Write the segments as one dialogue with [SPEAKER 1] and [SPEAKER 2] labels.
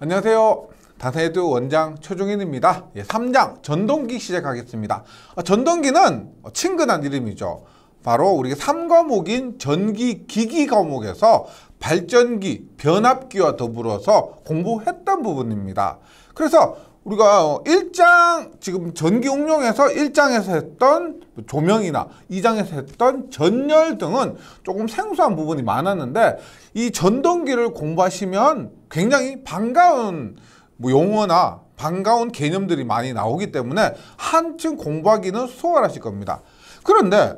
[SPEAKER 1] 안녕하세요. 다세드 원장 최종인입니다. 3장 전동기 시작하겠습니다. 전동기는 친근한 이름이죠. 바로 우리가 3과목인 전기 기기 과목에서 발전기, 변압기와 더불어서 공부했던 부분입니다. 그래서 우리가 1장, 지금 전기 응용에서 1장에서 했던 조명이나 2장에서 했던 전열 등은 조금 생소한 부분이 많았는데, 이 전동기를 공부하시면 굉장히 반가운 용어나 반가운 개념들이 많이 나오기 때문에 한층 공부하기는 수월하실 겁니다. 그런데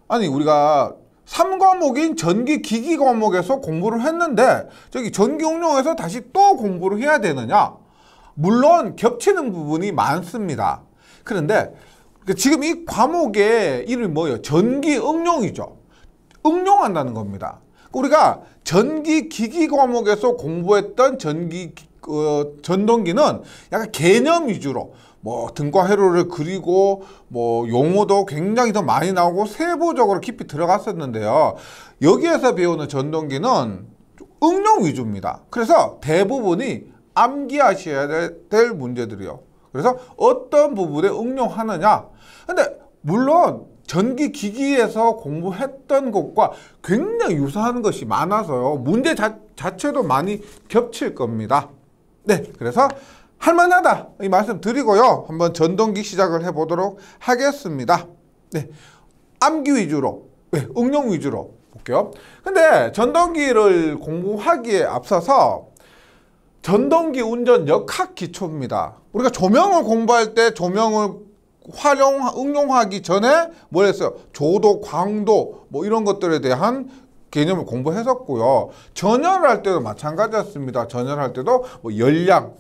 [SPEAKER 1] 아니, 우리가 3과목인 전기 기기 과목에서 공부를 했는데 저기 전기 응용에서 다시 또 공부를 해야 되느냐? 물론 겹치는 부분이 많습니다. 그런데 지금 이 과목의 이름이 뭐예요? 전기 응용이죠. 응용한다는 겁니다. 우리가 전기 기기 과목에서 공부했던 전동기는 약간 개념 위주로 등과 회로를 그리고 용어도 굉장히 더 많이 나오고 세부적으로 깊이 들어갔었는데요. 여기에서 배우는 전동기는 응용 위주입니다. 그래서 대부분이 암기하셔야 될 문제들이요. 그래서 어떤 부분에 응용하느냐. 근데 물론 전기 기기에서 공부했던 것과 굉장히 유사한 것이 많아서요. 문제 자체도 많이 겹칠 겁니다. 네, 그래서 할만하다 이 말씀 드리고요. 한번 전동기 시작을 해보도록 하겠습니다. 네, 암기 위주로, 응용 위주로 볼게요. 근데 전동기를 공부하기에 앞서서 전동기 운전 역학 기초입니다. 우리가 조명을 공부할 때 조명을 응용하기 전에 뭘 했어요? 조도, 광도 이런 것들에 대한 개념을 공부했었고요. 전열을 할 때도 마찬가지였습니다. 전열할 때도 열량,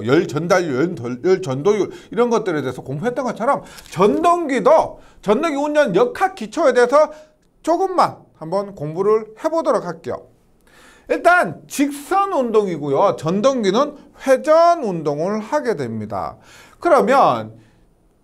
[SPEAKER 1] 열 전달률, 열 전도율 이런 것들에 대해서 공부했던 것처럼 전동기도 전동기 운전 역학 기초에 대해서 조금만 한번 공부를 해보도록 할게요. 일단 직선 운동이고요. 전동기는 회전 운동을 하게 됩니다. 그러면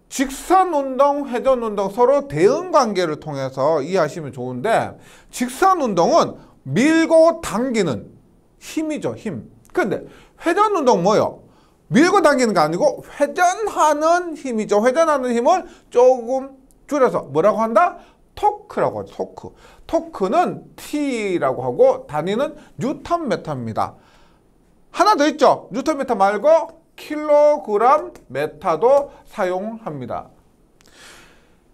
[SPEAKER 1] 직선 운동, 회전 운동 서로 대응 관계를 통해서 이해하시면 좋은데, 직선 운동은 밀고 당기는 힘이죠, 힘. 근데 회전 운동 뭐예요? 밀고 당기는 게 아니고 회전하는 힘이죠. 회전하는 힘을 조금 줄여서 뭐라고 한다? 토크라고 하죠. 토크. 토크는 T라고 하고 단위는 뉴턴미터입니다. 하나 더 있죠. 뉴턴미터 말고 킬로그램 메타도 사용합니다.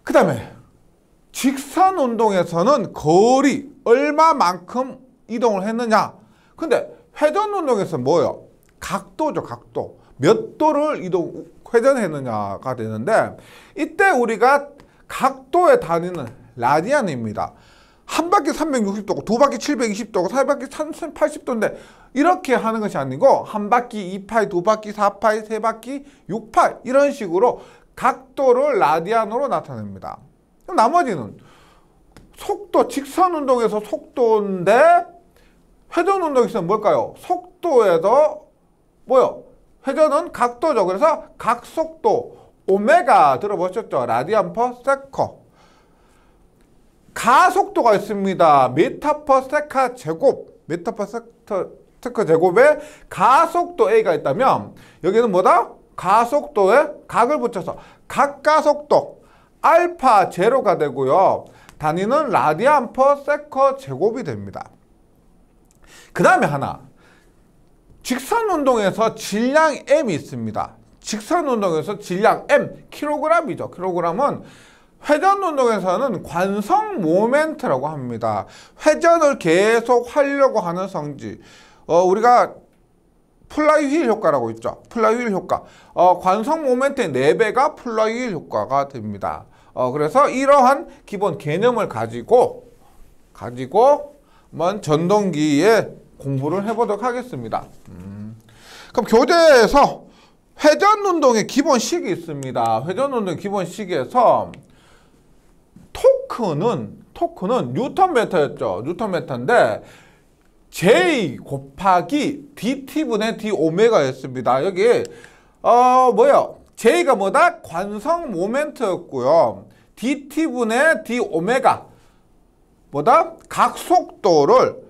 [SPEAKER 1] 그 다음에 직선 운동에서는 거리 얼마만큼 이동을 했느냐. 근데 회전 운동에서 뭐예요? 각도죠. 각도. 몇 도를 회전했느냐가 되는데, 이때 우리가 각도의 단위는 라디안입니다. 한 바퀴 360도고 두 바퀴 720도고 세 바퀴 1080도인데 이렇게 하는 것이 아니고 한 바퀴 2파이, 두 바퀴 4파이, 세 바퀴 6파이 이런 식으로 각도를 라디안으로 나타냅니다. 그럼 나머지는 속도, 직선 운동에서 속도인데 회전 운동에서 뭘까요? 속도에도 회전은 각도죠. 그래서 각속도 오메가 들어보셨죠? 라디안 퍼 세커. 가속도가 있습니다. 미터 퍼 세카 제곱, 미터 퍼 세커 제곱에 가속도 A가 있다면 여기는 뭐다? 가속도에 각을 붙여서 각가속도 알파 제로가 되고요. 단위는 라디안 퍼 세커 제곱이 됩니다. 그 다음에 하나, 직선 운동에서 질량 M이 있습니다. 직선 운동에서 질량 M, 킬로그램이죠. 킬로그램은 회전 운동에서는 관성 모멘트라고 합니다. 회전을 계속 하려고 하는 성질. 우리가 플라이휠 효과라고 있죠. 플라이휠 효과. 관성 모멘트의 4배가 플라이휠 효과가 됩니다. 그래서 이러한 기본 개념을 가지고 한번 전동기에 공부를 해보도록 하겠습니다. 그럼 교재에서 회전 운동의 기본식이 있습니다. 회전 운동의 기본식에서 토크는 뉴턴미터였죠. 뉴턴미터인데 J 곱하기 DT분의 D 오메가였습니다. 여기 J가 뭐다? 관성 모멘트였고요. DT분의 D 오메가 뭐다? 각속도를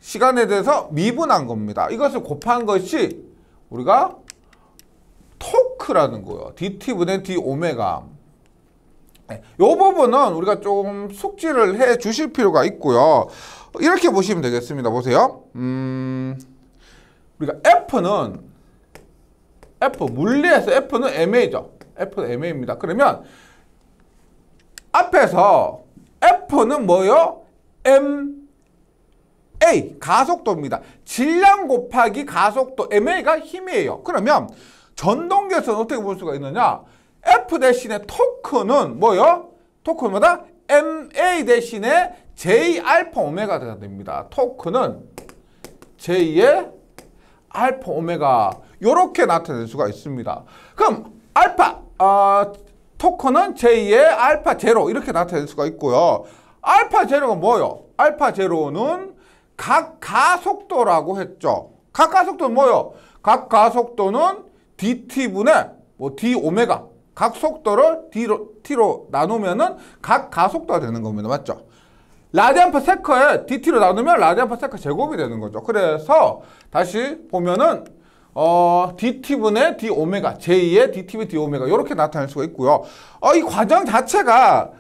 [SPEAKER 1] 시간에 대해서 미분한 겁니다. 이것을 곱한 것이 우리가 토크라는 거예요. dt분의 d 오메가. 이 부분은 우리가 좀 숙지를 해 주실 필요가 있고요. 이렇게 보시면 되겠습니다. 보세요. 우리가 물리에서 F는 MA죠. F는 MA입니다. 그러면 앞에서 F는 뭐요? MA, 가속도입니다. 질량 곱하기 가속도, MA가 힘이에요. 그러면 전동기에서는 어떻게 볼 수가 있느냐? F 대신에 토크는 뭐요? 토크는 뭐다? MA 대신에 J 알파 오메가가 됩니다. 토크는 J의 알파 오메가, 요렇게 나타낼 수가 있습니다. 그럼 토크는 J의 알파 제로, 이렇게 나타낼 수가 있고요. 알파 제로가 뭐요? 알파 제로는 각 가속도라고 했죠. 각 가속도는 뭐요? 각 가속도는 dt분의 d 오메가, 각 속도를 t로 나누면은 각 가속도가 되는 겁니다. 맞죠? 라디안 퍼 세커에 dt로 나누면 라디안 퍼 세커 제곱이 되는 거죠. 그래서 다시 보면은 dt분의 d 오메가, J의 dt분의 d 오메가, 이렇게 나타낼 수가 있고요. 이 과정 자체가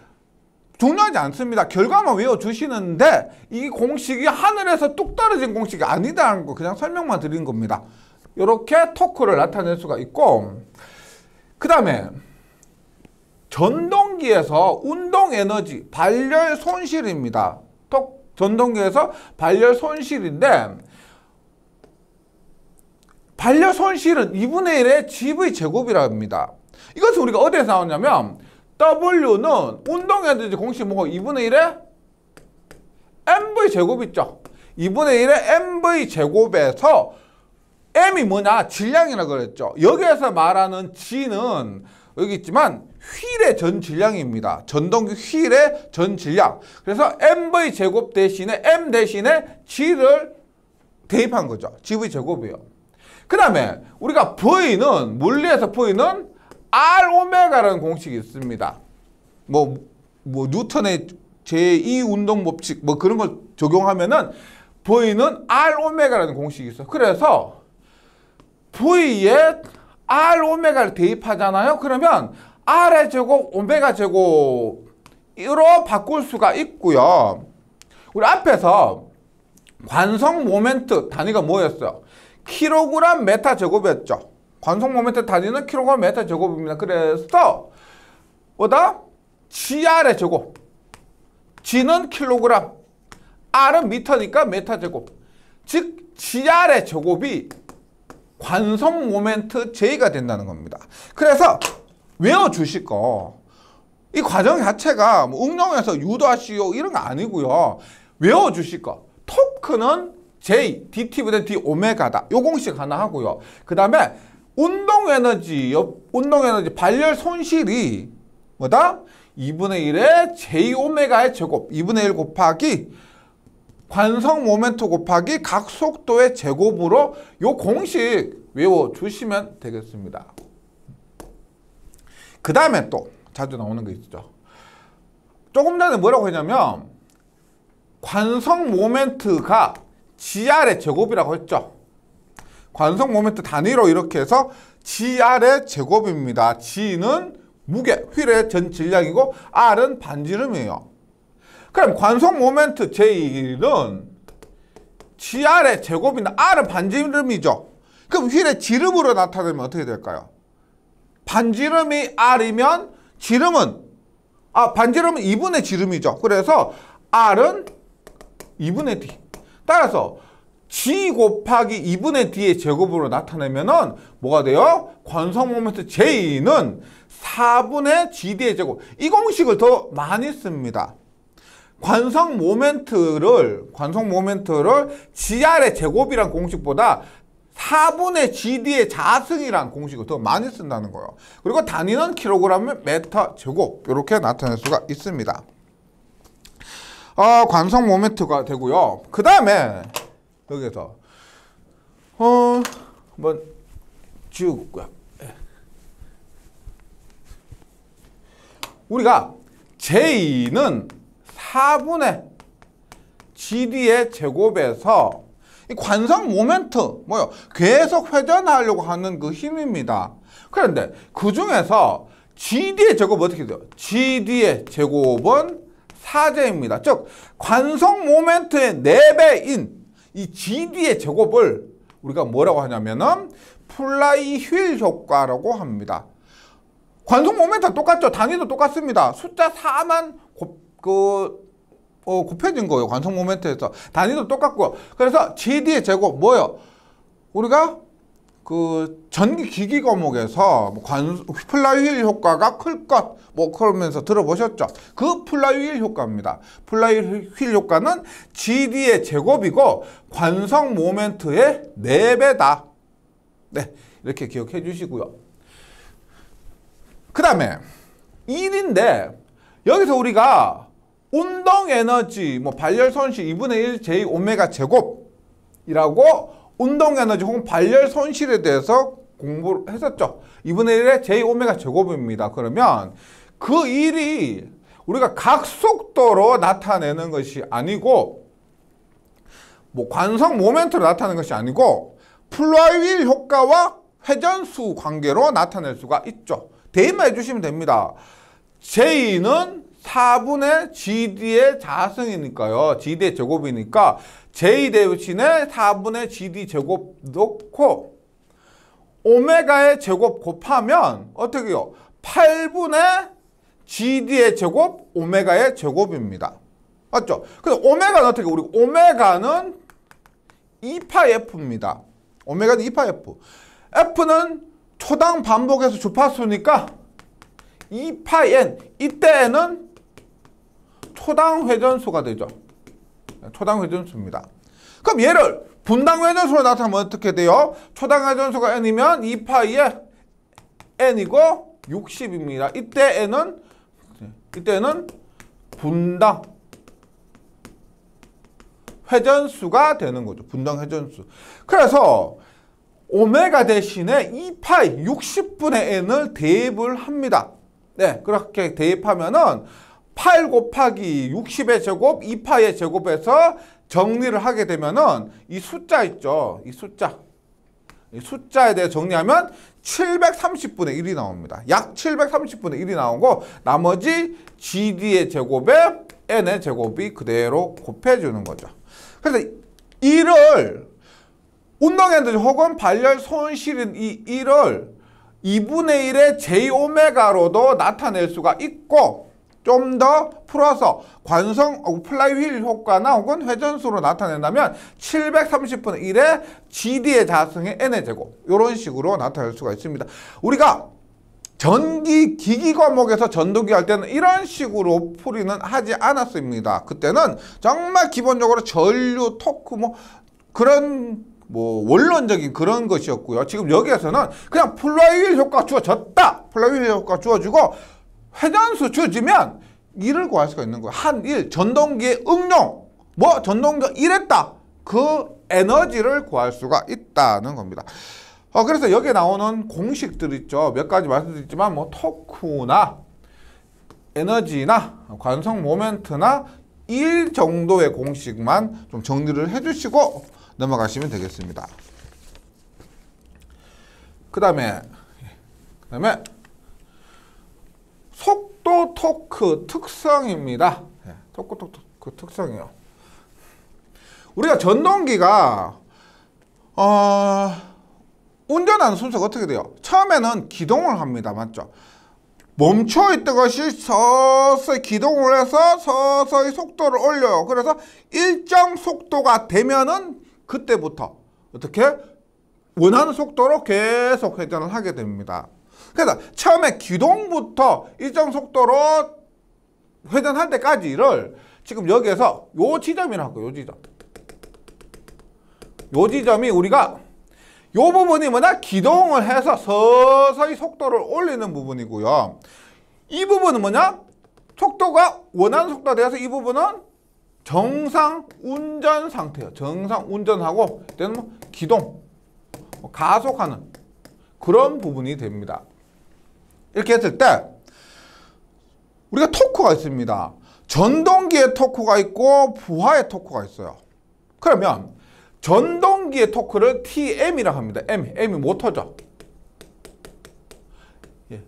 [SPEAKER 1] 중요하지 않습니다. 결과만 외워주시는데 이 공식이 하늘에서 뚝 떨어진 공식이 아니다는 거 그냥 설명만 드린 겁니다. 이렇게 토크를 나타낼 수가 있고, 그 다음에 전동기에서 운동 에너지, 발열 손실입니다. 전동기에서 발열 손실인데, 발열 손실은 2분의 1의 GV 제곱이라 합니다. 이것은 우리가 어디에서 나오냐면, W는 운동 에너지 공식 뭐고 2분의 1의 mv 제곱 있죠. 2분의 1의 mv 제곱에서 m이 뭐냐? 질량이라 그랬죠. 여기에서 말하는 G는 여기 있지만 휠의 전 질량입니다. 전동기 휠의 전 질량. 그래서 mv 제곱 대신에 m 대신에 G를 대입한 거죠. GV 제곱이에요. 그 다음에 우리가 V는, 물리에서 V는 R 오메가라는 공식이 있습니다. 뉴턴의 제2 운동 법칙 그런 걸 적용하면은 V는 R 오메가라는 공식이 있어요. 그래서 V에 R 오메가를 대입하잖아요. 그러면 R의 제곱 오메가 제곱으로 바꿀 수가 있고요. 우리 앞에서 관성 모멘트 단위가 뭐였어요? 킬로그램 메타 제곱이었죠. 관성 모멘트 단위는 킬로그램 메타 제곱입니다. 그래서 뭐다? GR의 제곱. G는 킬로그램, R은 미터니까 메타 제곱. 즉 GR의 제곱이 관성 모멘트 J가 된다는 겁니다. 그래서 외워주실 거, 이 과정 자체가 응용해서 유도하시오 이런 거 아니고요. 외워주실 거. 토크는 J, dt분의 d 오메가다. 요 공식 하나 하고요. 그 다음에 운동 에너지 발열 손실이 뭐다? 2분의 1의 j 오메가의 제곱, 2분의 1 곱하기 관성 모멘트 곱하기 각 속도의 제곱으로 요 공식 외워주시면 되겠습니다. 그 다음에 또 자주 나오는 게 있죠. 조금 전에 뭐라고 했냐면 관성 모멘트가 GR의 제곱이라고 했죠. 관성 모멘트 단위로 이렇게 해서 GR의 제곱입니다. G는 무게, 휠의 전 질량이고 R은 반지름이에요. 그럼 관성 모멘트 J는 GR의 제곱인데 R은 반지름이죠. 그럼 휠의 지름으로 나타내면 어떻게 될까요? 반지름이 R이면 반지름은 2분의 지름이죠. 그래서 R은 2분의 D. 따라서 G 곱하기 2분의 D의 제곱으로 나타내면은 뭐가 돼요? 관성 모멘트 J는 4분의 GD의 제곱. 이 공식을 더 많이 씁니다. 관성 모멘트를 GR의 제곱이란 공식보다 4분의 GD의 자승이란 공식을 더 많이 쓴다는 거예요. 그리고 단위는 킬로그램 메타 제곱, 이렇게 나타낼 수가 있습니다. 관성 모멘트가 되고요. 그 다음에 여기서 한번 지우고요. 우리가 J는 4분의 GD의 제곱에서 이 관성 모멘트 뭐요? 계속 회전하려고 하는 그 힘입니다. 그런데 그 중에서 GD의 제곱 어떻게 돼요? GD의 제곱은 4제입니다. 즉 관성 모멘트의 4배인 이 GD의 제곱을 우리가 뭐라고 하냐면은 플라이휠 효과라고 합니다. 관성 모멘트가 똑같죠. 단위도 똑같습니다. 숫자 4만 곱해진 거예요. 관성 모멘트에서. 단위도 똑같고. 그래서 GD의 제곱 뭐예요? 우리가 그 전기 기기 과목에서 플라이휠 효과가 클 것 그러면서 들어보셨죠? 그 플라이휠 효과입니다. 플라이휠 효과는 GD의 제곱이고 관성 모멘트의 4배다. 네, 이렇게 기억해 주시고요. 그 다음에 1인데 여기서 우리가 운동 에너지, 발열 손실 2분의 1 J 오메가 제곱이라고 운동 에너지 혹은 발열 손실에 대해서 공부를 했었죠. 2분의 1의 J 오메가 제곱입니다. 그러면 그 1이 우리가 각속도로 나타내는 것이 아니고 관성 모멘트로 나타내는 것이 아니고 플라이휠 효과와 회전수 관계로 나타낼 수가 있죠. 대입만 해주시면 됩니다. J는 4분의 GD의 자승이니까요. GD의 제곱이니까 J 대신에 4분의 GD 제곱 넣고 오메가의 제곱 곱하면 어떻게 해요? 8분의 GD의 제곱 오메가의 제곱입니다. 맞죠? 그래서 오메가는 어떻게 우리 오메가는 2파 F입니다. 오메가는 2파 F. F는 초당 반복해서 주파수니까 2파 N. 이때에는 초당 회전수가 되죠. 초당 회전수입니다. 그럼 얘를 분당 회전수로 나타내면 어떻게 돼요? 초당 회전수가 N이면 2파이에 N이고 60입니다. 이때는 분당 회전수가 되는 거죠. 분당 회전수. 그래서 오메가 대신에 2파이 60분의 N을 대입을 합니다. 네, 그렇게 대입하면은 8 곱하기 60의 제곱, 2파의 제곱에서 정리를 하게 되면은 이 숫자 있죠. 이 숫자에 대해 정리하면 730분의 1이 나옵니다. 약 730분의 1이 나오고 나머지 GD의 제곱에 N의 제곱이 그대로 곱해주는 거죠. 그래서 1을 운동에너지 혹은 발열 손실인 이 1을 2분의 1의 J오메가로도 나타낼 수가 있고 좀 더 풀어서 관성 플라이휠 효과나 혹은 회전수로 나타낸다면 730분의 1의 GD의 자승의 N의 제곱 이런 식으로 나타낼 수가 있습니다. 우리가 전기 기기 과목에서 전도기 할 때는 이런 식으로 풀이는 하지 않았습니다. 그때는 정말 기본적으로 전류, 토크 그런 원론적인 그런 것이었고요. 지금 여기에서는 그냥 플라이휠 효과가 주어졌다. 플라이휠 효과가 주어지고 회전수 주어지면 1을 구할 수가 있는 거예요. 한 1, 전동기의 응용, 전동기가 이랬다. 그 에너지를 구할 수가 있다는 겁니다. 그래서 여기에 나오는 공식들 있죠. 몇 가지 말씀드렸지만 토크나 에너지나 관성 모멘트나 1 정도의 공식만 좀 정리를 해주시고 넘어가시면 되겠습니다. 그 다음에 속도 토크 특성입니다. 속도 토크 특성이요. 우리가 전동기가 운전하는 순서가 어떻게 돼요? 처음에는 기동을 합니다. 맞죠? 멈춰있던 것이 서서히 기동을 해서 서서히 속도를 올려요. 그래서 일정 속도가 되면은 그때부터 어떻게 원하는 속도로 계속 회전을 하게 됩니다. 그래서 처음에 기동부터 일정 속도로 회전할 때까지를 지금 여기에서 요 지점이라고 요 지점. 요 지점이 우리가 요 부분이 뭐냐? 기동을 해서 서서히 속도를 올리는 부분이고요. 이 부분은 뭐냐? 속도가 원하는 속도가 되어서 이 부분은 정상 운전 상태예요. 정상 운전하고 이때는 기동, 가속하는 그런 부분이 됩니다. 이렇게 했을 때 우리가 토크가 있습니다. 전동기의 토크가 있고 부하의 토크가 있어요. 그러면 전동기의 토크를 TM이라고 합니다. M이 모터죠. 예.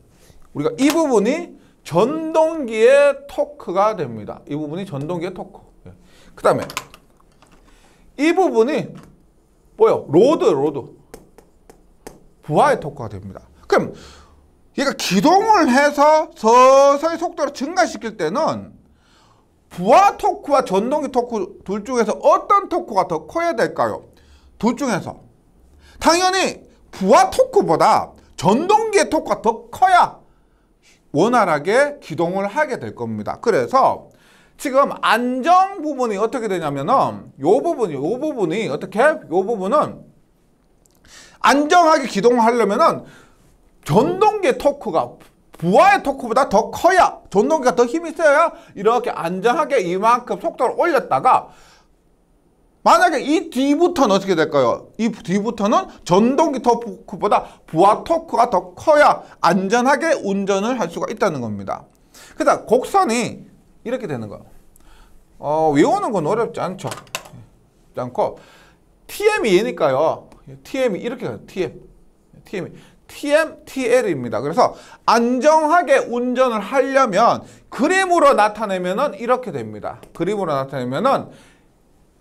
[SPEAKER 1] 우리가 이 부분이 전동기의 토크가 됩니다. 이 부분이 전동기의 토크. 예. 그 다음에 이 부분이 뭐요? 로드. 부하의 토크가 됩니다. 그럼 얘가 기동을 해서 서서히 속도를 증가시킬 때는 부하 토크와 전동기 토크 둘 중에서 어떤 토크가 더 커야 될까요? 둘 중에서 당연히 부하 토크보다 전동기의 토크가 더 커야 원활하게 기동을 하게 될 겁니다. 그래서 지금 안정 부분이 어떻게 되냐면은 요 부분이 어떻게? 요 부분은 안정하게 기동을 하려면은 전동기의 토크가 부하의 토크보다 더 커야, 전동기가 더 힘이 세야 이렇게 안정하게 이만큼 속도를 올렸다가 만약에 이 뒤부터는 어떻게 될까요? 이 뒤부터는 전동기 토크보다 부하 토크가 더 커야 안전하게 운전을 할 수가 있다는 겁니다. 그다음 곡선이 이렇게 되는 거예요. 외우는 건 어렵지 않죠. 않고 TM이 얘니까요. TM이 이렇게 가요. TM, TL입니다. 그래서 안정하게 운전을 하려면 그림으로 나타내면은 이렇게 됩니다. 그림으로 나타내면은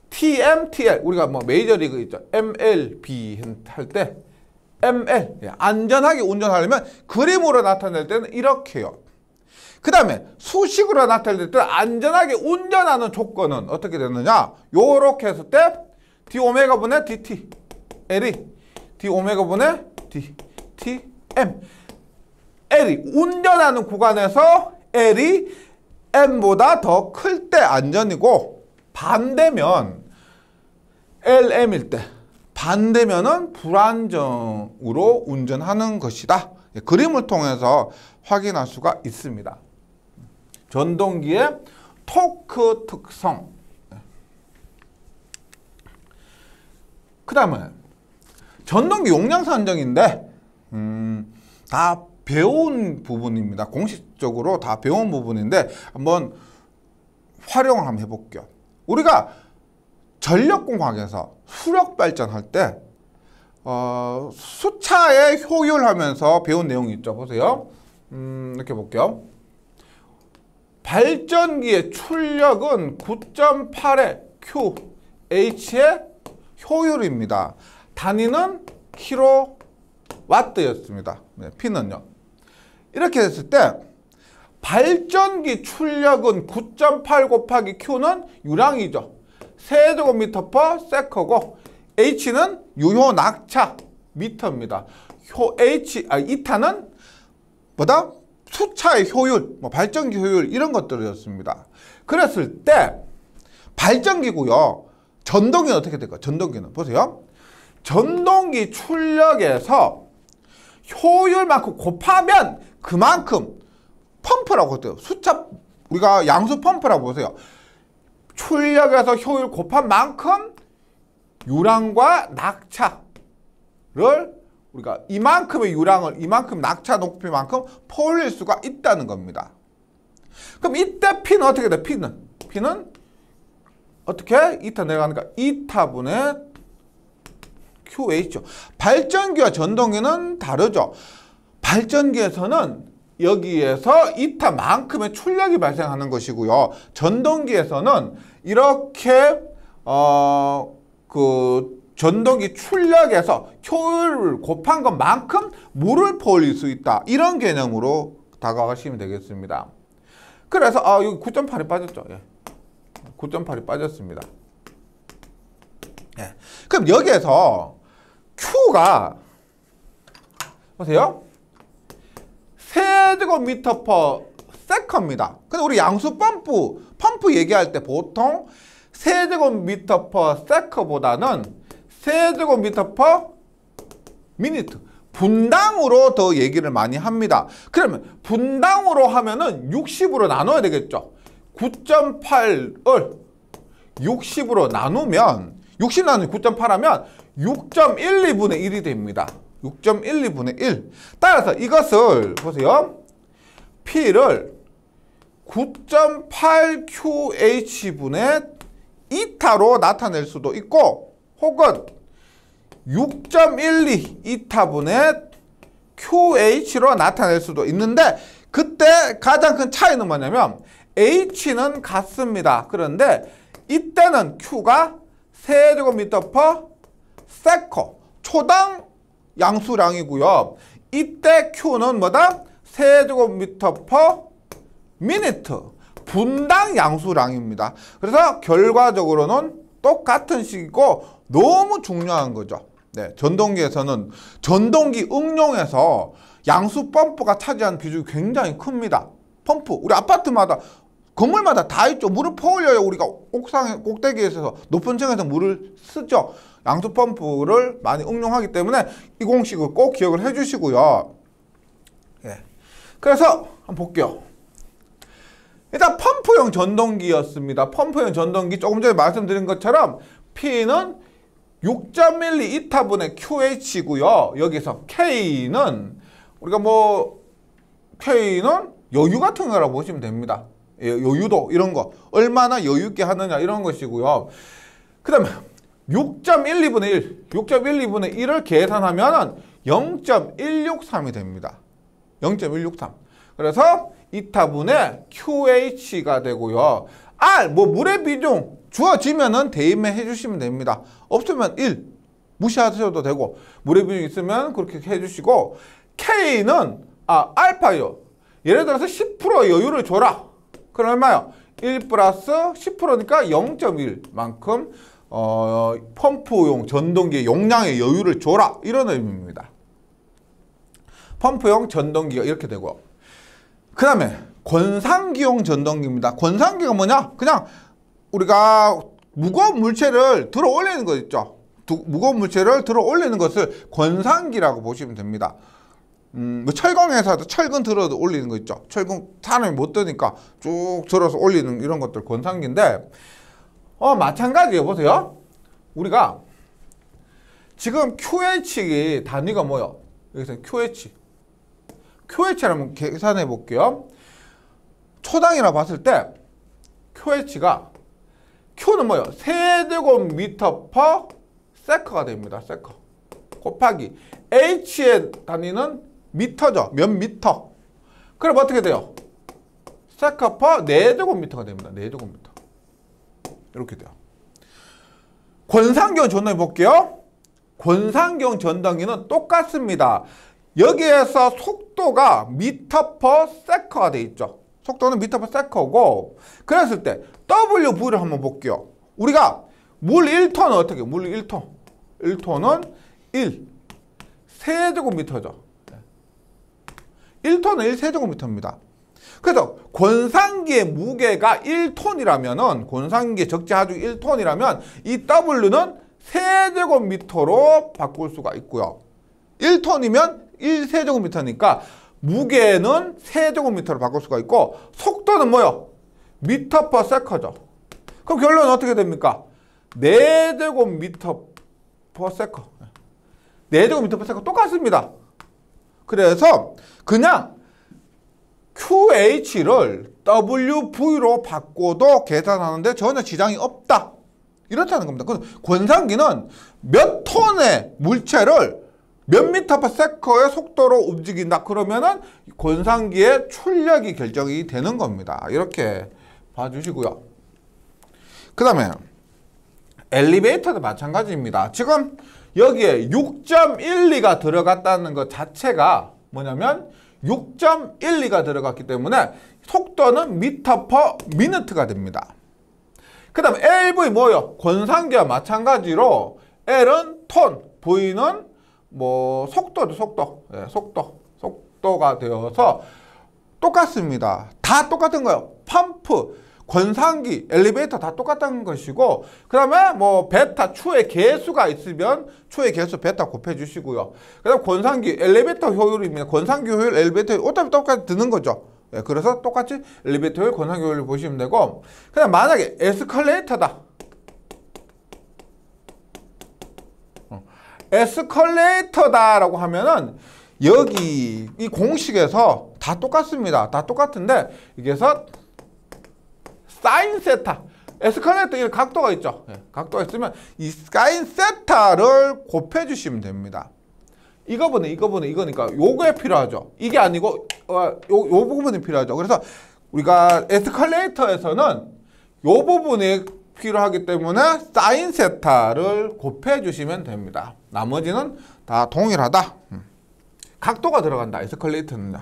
[SPEAKER 1] TM, TL 우리가 뭐 메이저리그 있죠. MLB 할 때 ML 안전하게 운전하려면 그림으로 나타낼 때는 이렇게요. 그 다음에 수식으로 나타낼 때 안전하게 운전하는 조건은 어떻게 되느냐? 요렇게 했을 때 D 오메가 분의 DT L이 D 오메가 분의 DTM L이 운전하는 구간에서 L이 M보다 더 클 때 안전이고 반대면 LM일 때 반대면은 불안정으로 운전하는 것이다. 그림을 통해서 확인할 수가 있습니다. 전동기의 토크 특성. 그 다음에 전동기 용량 산정인데 다 배운 부분입니다. 공식적으로 다 배운 부분인데 한번 활용을 한번 해볼게요. 우리가 전력공학에서 수력 발전할 때 수차의 효율하면서 배운 내용이 있죠. 보세요. 이렇게 볼게요. 발전기의 출력은 9.8의 QH의 효율입니다. 단위는 킬로와트였습니다. 네, P는요. 이렇게 됐을 때 발전기 출력은 9.8 곱하기 Q는 유량이죠. 세제곱미터 퍼 세커고 H는 유효 낙차 미터입니다. 이타는 뭐다? 수차의 효율, 뭐 발전기 효율 이런 것들이었습니다. 그랬을 때 발전기고요. 전동기는 어떻게 될까요? 전동기는 보세요. 전동기 출력에서 효율만큼 곱하면 그만큼 펌프라고 해요. 수차 우리가 양수 펌프라고 보세요. 출력에서 효율 곱한 만큼 유량과 낙차를 우리가 이만큼의 유량을 이만큼 낙차 높이만큼 퍼올릴 수가 있다는 겁니다. 그럼 이때 P는 어떻게 돼? P는 어떻게? 이타 내려가니까 이타분의 QH죠. 발전기와 전동기는 다르죠. 발전기에서는 여기에서 이타만큼의 출력이 발생하는 것이고요. 전동기에서는 이렇게 전동기 출력에서 효율을 곱한 것만큼 물을 퍼올릴 수 있다. 이런 개념으로 다가가시면 되겠습니다. 그래서 여기 9.8이 빠졌죠. 예. 9.8이 빠졌습니다. 예. 그럼 여기에서 Q가 보세요. 세제곱미터 퍼 세컨입니다. 근데 우리 양수 펌프 얘기할 때 보통 세제곱미터 퍼 세컨보다는 세제곱미터 퍼 미니트 분당으로 더 얘기를 많이 합니다. 그러면 분당으로 하면은 60으로 나눠야 되겠죠. 9.8을 60으로 나누면 60 나누면 9.8 하면 6.12분의 1이 됩니다. 6.12분의 1. 따라서 이것을 보세요. P를 9.8QH분의 이타로 나타낼 수도 있고 혹은 6.12 이타분의 QH로 나타낼 수도 있는데 그때 가장 큰 차이는 뭐냐면 H는 같습니다. 그런데 이때는 Q가 세제곱미터 퍼 세커 초당 양수량이고요. 이때 Q는 뭐다? 세제곱미터 퍼 미니트 분당 양수량입니다. 그래서 결과적으로는 똑같은 식이고 너무 중요한 거죠. 네, 전동기에서는 전동기 응용에서 양수 펌프가 차지하는 비중이 굉장히 큽니다. 펌프 우리 아파트마다 건물마다 다 있죠. 물을 퍼올려야 우리가 옥상 꼭대기에서 높은 층에서 물을 쓰죠. 양수 펌프를 많이 응용하기 때문에 이 공식을 꼭 기억을 해 주시고요. 예. 그래서 한번 볼게요. 일단 펌프용 전동기였습니다. 펌프용 전동기 조금 전에 말씀드린 것처럼 P는 6.12 이타분의 QH고요. 여기서 K는 우리가 K는 여유 같은 거라고 보시면 됩니다. 예, 여유도 이런 거 얼마나 여유 있게 하느냐 이런 것이고요. 그 다음에 6.12분의 1 6.12분의 1을 계산하면 0.163이 됩니다. 0.163 그래서 이타분의 QH가 되고요. R 물의 비중 주어지면은 대입해 주시면 됩니다. 없으면 1 무시하셔도 되고 물의 비중 있으면 그렇게 해주시고 K는 알파요. 예를 들어서 10% 여유를 줘라. 그럼 얼마요? 1 플러스 10%니까 0.1만큼 펌프용 전동기의 용량의 여유를 줘라. 이런 의미입니다. 펌프용 전동기가 이렇게 되고 그 다음에 권상기용 전동기입니다. 권상기가 뭐냐? 그냥 우리가 무거운 물체를 들어 올리는 거 있죠. 무거운 물체를 들어 올리는 것을 권상기라고 보시면 됩니다. 철강회사도 철근 들어 올리는 거 있죠. 철근 사람이 못 드니까 쭉 들어서 올리는 이런 것들 권상기인데 마찬가지예요. 보세요. 우리가 지금 QH 단위가 뭐요? 여기서 QH를 한번 계산해 볼게요. 초당이라 봤을 때 QH가 Q는 뭐요? 세제곱미터 퍼 세커가 됩니다. 세커 곱하기 H의 단위는 미터죠. 몇 미터. 그럼 어떻게 돼요? 세커 퍼 4제곱미터가 됩니다. 4제곱미터. 이렇게 돼요. 권상경 전동기 볼게요. 권상경 전동기는 똑같습니다. 여기에서 속도가 미터 퍼 세커가 돼 있죠. 속도는 미터 퍼 세커고 그랬을 때 WV를 한번 볼게요. 우리가 물 1톤은 어떻게? 물 1톤. 1톤은 1 세제곱미터죠. 1톤은 1세제곱미터입니다. 그래서 권상기의 무게가 1톤이라면은 권상기의 적재 하중 1톤이라면 이 W는 세제곱미터로 바꿀 수가 있고요. 1톤이면 1세제곱미터니까 무게는 세제곱미터로 바꿀 수가 있고 속도는 뭐요? 미터 퍼 세커죠. 그럼 결론은 어떻게 됩니까? 4제곱미터 퍼 세커. 4제곱미터 퍼 세커 똑같습니다. 그래서 그냥 QH를 WV로 바꿔도 계산하는데 전혀 지장이 없다. 이렇다는 겁니다. 권상기는 몇 톤의 물체를 몇 미터 퍼 세커의 속도로 움직인다. 그러면은 권상기의 출력이 결정이 되는 겁니다. 이렇게 봐주시고요. 그 다음에 엘리베이터도 마찬가지입니다. 지금 여기에 6.12가 들어갔다는 것 자체가 뭐냐면 6.12가 들어갔기 때문에 속도는 미터 퍼 미니트가 됩니다. 그 다음에 LV 뭐요? 권상기와 마찬가지로 L은 톤, V는 속도죠. 속도. 예, 속도가 되어서 똑같습니다. 다 똑같은 거예요. 펌프, 권상기, 엘리베이터 다 똑같은 것이고 그 다음에 베타, 추의 개수가 있으면 추의 개수 베타 곱해 주시고요. 그 다음에 권상기, 엘리베이터 효율입니다. 권상기 효율, 엘리베이터 효율 어차피 똑같이 드는 거죠. 예, 그래서 똑같이 엘리베이터 효율, 권상기 효율을 보시면 되고 그 다음 만약에 에스컬레이터다. 에스컬레이터다라고 하면은 여기 이 공식에서 다 똑같습니다. 다 똑같은데 여기서 사인 세타 에스컬레이터 이 각도가 있죠. 예, 각도가 있으면 이 사인 세타를 곱해주시면 됩니다. 이거니까 요게 필요하죠. 이게 아니고 요 부분이 필요하죠. 그래서 우리가 에스컬레이터에서는 요 부분이 필요하기 때문에 사인 세타를 곱해주시면 됩니다. 나머지는 다 동일하다. 각도가 들어간다. 에스컬레이터는요.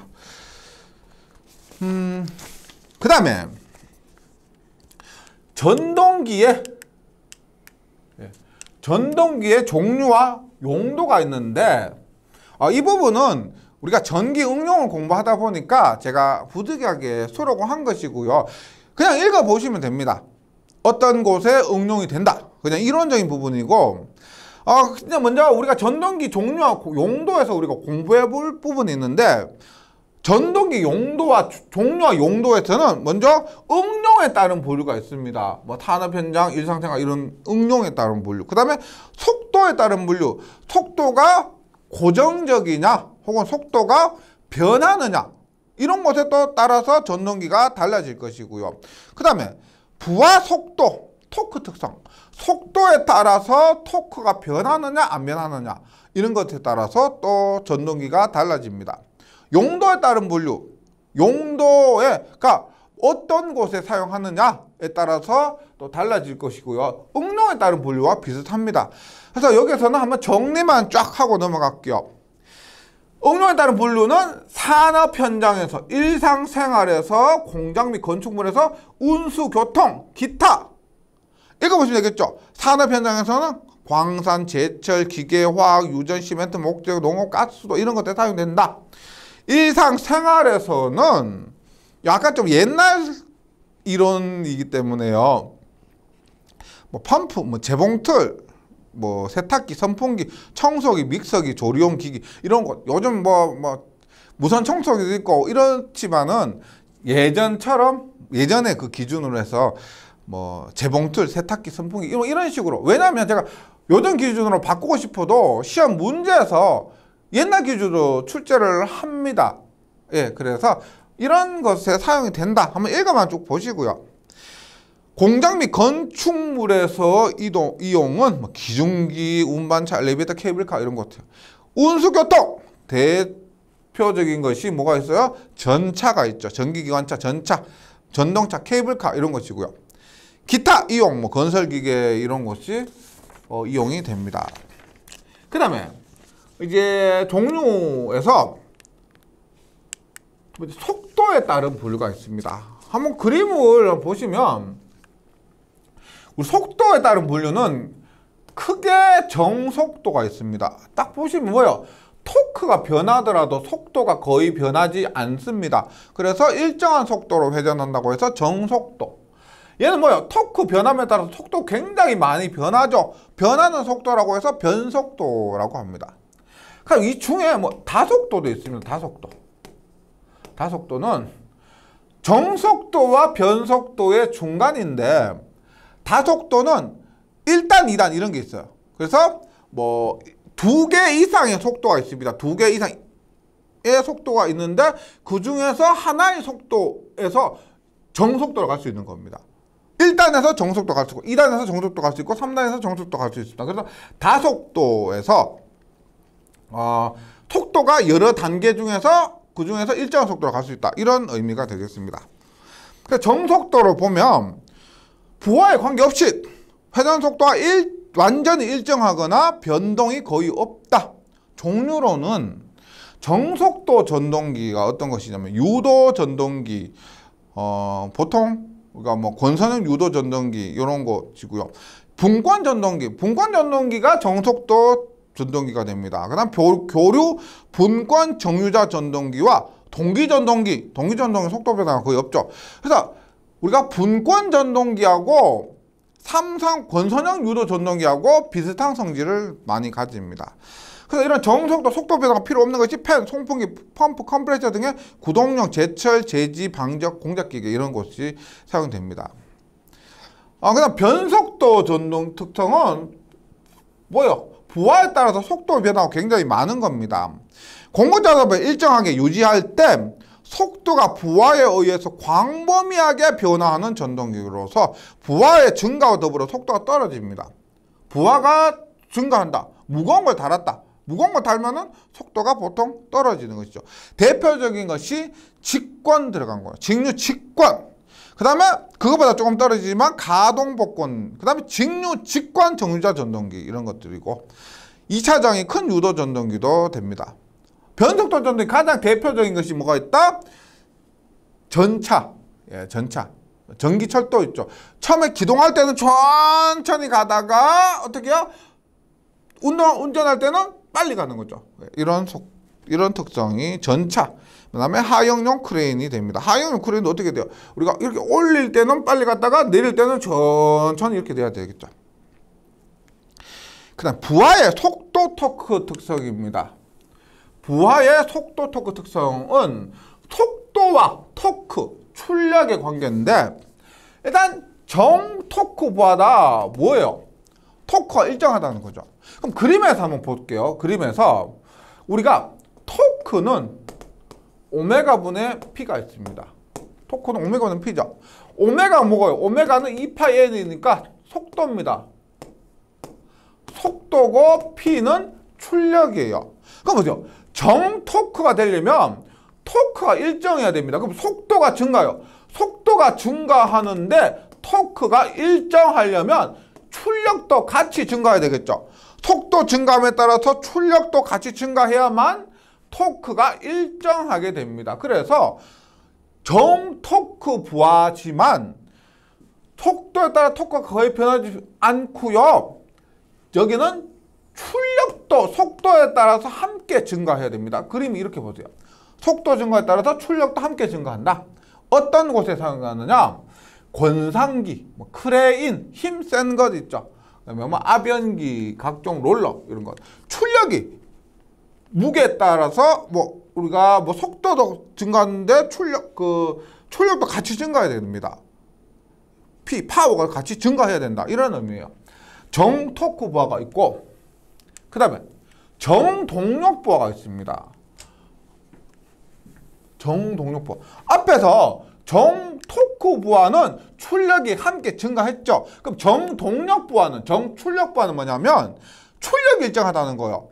[SPEAKER 1] 그 다음에 전동기의 종류와 용도가 있는데 이 부분은 우리가 전기 응용을 공부하다 보니까 제가 부득이하게 수록한 것이고요. 그냥 읽어보시면 됩니다. 어떤 곳에 응용이 된다. 그냥 이론적인 부분이고 그냥 먼저 우리가 전동기 종류와 용도에서 우리가 공부해 볼 부분이 있는데 전동기 용도와 종류와 용도에서는 먼저 응용에 따른 분류가 있습니다. 뭐 산업 현장, 일상생활 이런 응용에 따른 분류. 그 다음에 속도에 따른 분류. 속도가 고정적이냐 혹은 속도가 변하느냐 이런 것에 또 따라서 전동기가 달라질 것이고요. 그 다음에 부하 속도, 토크 특성. 속도에 따라서 토크가 변하느냐 안 변하느냐 이런 것에 따라서 또 전동기가 달라집니다. 용도에 따른 분류, 그러니까 어떤 곳에 사용하느냐에 따라서 또 달라질 것이고요. 응용에 따른 분류와 비슷합니다. 그래서 여기서는 한번 정리만 쫙 하고 넘어갈게요. 응용에 따른 분류는 산업 현장에서, 일상생활에서, 공장 및 건축물에서, 운수, 교통, 기타. 읽어보시면 되겠죠. 산업 현장에서는 광산, 제철, 기계, 화학, 유전, 시멘트, 목재, 농업, 가스도 이런 것들에 사용된다. 일상생활에서는 약간 좀 옛날 이론이기 때문에요. 뭐 펌프, 뭐 재봉틀, 뭐 세탁기, 선풍기, 청소기, 믹서기, 조리용 기기 이런 것. 요즘 뭐 무선 청소기도 있고 이렇지만은 예전에 그 기준으로 해서 뭐 재봉틀, 세탁기, 선풍기 이런 식으로. 왜냐하면 제가 요즘 기준으로 바꾸고 싶어도 시험 문제에서 옛날 기준으로 출제를 합니다. 예, 그래서 이런 것에 사용이 된다. 한번 읽어만 쭉 보시고요. 공장 및 건축물에서 이용은 뭐 기중기, 운반차, 엘리베이터, 케이블카 이런 것들. 운수교통 대표적인 것이 뭐가 있어요? 전차가 있죠. 전기기관차, 전차, 전동차, 케이블카 이런 것이고요. 기타 이용, 뭐 건설기계 이런 것이 이용이 됩니다. 그 다음에 이제 종류에서 속도에 따른 분류가 있습니다. 한번 그림을 보시면 우리 속도에 따른 분류는 크게 정속도가 있습니다. 딱 보시면 뭐예요? 토크가 변하더라도 속도가 거의 변하지 않습니다. 그래서 일정한 속도로 회전한다고 해서 정속도. 얘는 뭐예요? 토크 변함에 따라서 속도 굉장히 많이 변하죠. 변하는 속도라고 해서 변속도라고 합니다. 그럼 이 중에 뭐 다속도도 있습니다. 다속도는 정속도와 변속도의 중간인데 다속도는 1단, 2단 이런 게 있어요. 그래서 뭐 2개 이상의 속도가 있습니다. 2개 이상의 속도가 있는데 그 중에서 하나의 속도에서 정속도로 갈 수 있는 겁니다. 1단에서 정속도 갈 수 있고 2단에서 정속도 갈 수 있고 3단에서 정속도 갈 수 있습니다. 그래서 다속도에서 속도가 여러 단계 중에서 그 중에서 일정한 속도로 갈 수 있다. 이런 의미가 되겠습니다. 그래서 정속도를 보면 부하에 관계없이 회전 속도가 완전히 일정하거나 변동이 거의 없다. 종류로는 정속도 전동기가 어떤 것이냐면 유도 전동기, 보통 우리가 뭐 권선형 유도 전동기 이런 것이고요. 분권 전동기가 정속도 전동기가 됩니다. 그 다음 교류 분권 정유자 전동기와 동기 전동기 속도 변화가 거의 없죠. 그래서 우리가 분권 전동기하고 삼성 권선형 유도 전동기하고 비슷한 성질을 많이 가집니다. 그래서 이런 정속도 속도 변화가 필요 없는 것이 팬, 송풍기, 펌프, 컴프레셔 등의 구동용 제철, 제지, 방적, 공작기계 이런 것이 사용됩니다. 그 다음 변속도 전동 특성은 뭐예요? 부하에 따라서 속도 변화가 굉장히 많은 겁니다. 공급 작업을 일정하게 유지할 때 속도가 부하에 의해서 광범위하게 변화하는 전동기로서 부하의 증가와 더불어 속도가 떨어집니다. 부하가 증가한다. 무거운 걸 달았다. 무거운 걸 달면은 속도가 보통 떨어지는 것이죠. 대표적인 것이 직권 들어간 거예요. 직류 직권. 그 다음에 그거보다 조금 떨어지지만 가동복권. 그 다음에 직류 직권 정류자 전동기 이런 것들이고 2차장이 큰 유도 전동기도 됩니다. 변속도 전동기 가장 대표적인 것이 뭐가 있다? 전차. 예, 전차. 전기철도 있죠. 처음에 기동할 때는 천천히 가다가 어떻게 해요? 운전할 때는 빨리 가는 거죠. 이런 특성이 전차. 그 다음에 하역용 크레인이 됩니다. 하역용 크레인도 어떻게 돼요? 우리가 이렇게 올릴 때는 빨리 갔다가 내릴 때는 천천히 이렇게 돼야 되겠죠. 그 다음 부하의 속도 토크 특성입니다. 부하의 속도 토크 특성은 속도와 토크, 출력의 관계인데 일단 정 토크 부하다 뭐예요? 토크가 일정하다는 거죠. 그럼 그림에서 한번 볼게요. 그림에서 우리가 토크는 오메가분의 P가 있습니다. 토크는 오메가분의 P죠. 오메가 뭐고요? 오메가는 2파이 N이니까 속도입니다. 속도고 P는 출력이에요. 그럼 뭐죠? 정 토크가 되려면 토크가 일정해야 됩니다. 그럼 속도가 증가해요. 속도가 증가하는데 토크가 일정하려면 출력도 같이 증가해야 되겠죠. 속도 증가함에 따라서 출력도 같이 증가해야만 토크가 일정하게 됩니다. 그래서 정토크 부하지만 속도에 따라 토크가 거의 변하지 않고요. 여기는 출력도 속도에 따라서 함께 증가해야 됩니다. 그림이 이렇게 보세요. 속도 증가에 따라서 출력도 함께 증가한다. 어떤 곳에 사용하느냐? 권상기, 크레인, 힘 센 것 있죠. 그다음에 아변기, 각종 롤러 이런 것. 출력이 무게에 따라서 우리가 속도도 증가하는데 출력도 같이 증가해야 됩니다. 파워가 같이 증가해야 된다. 이런 의미예요. 정토크 부하가 있고 그 다음에 정동력 부하가 있습니다. 정동력 부하. 앞에서 정토크 부하는 출력이 함께 증가했죠. 그럼 정동력 부하는, 정출력 부하는 뭐냐면 출력이 일정하다는 거예요.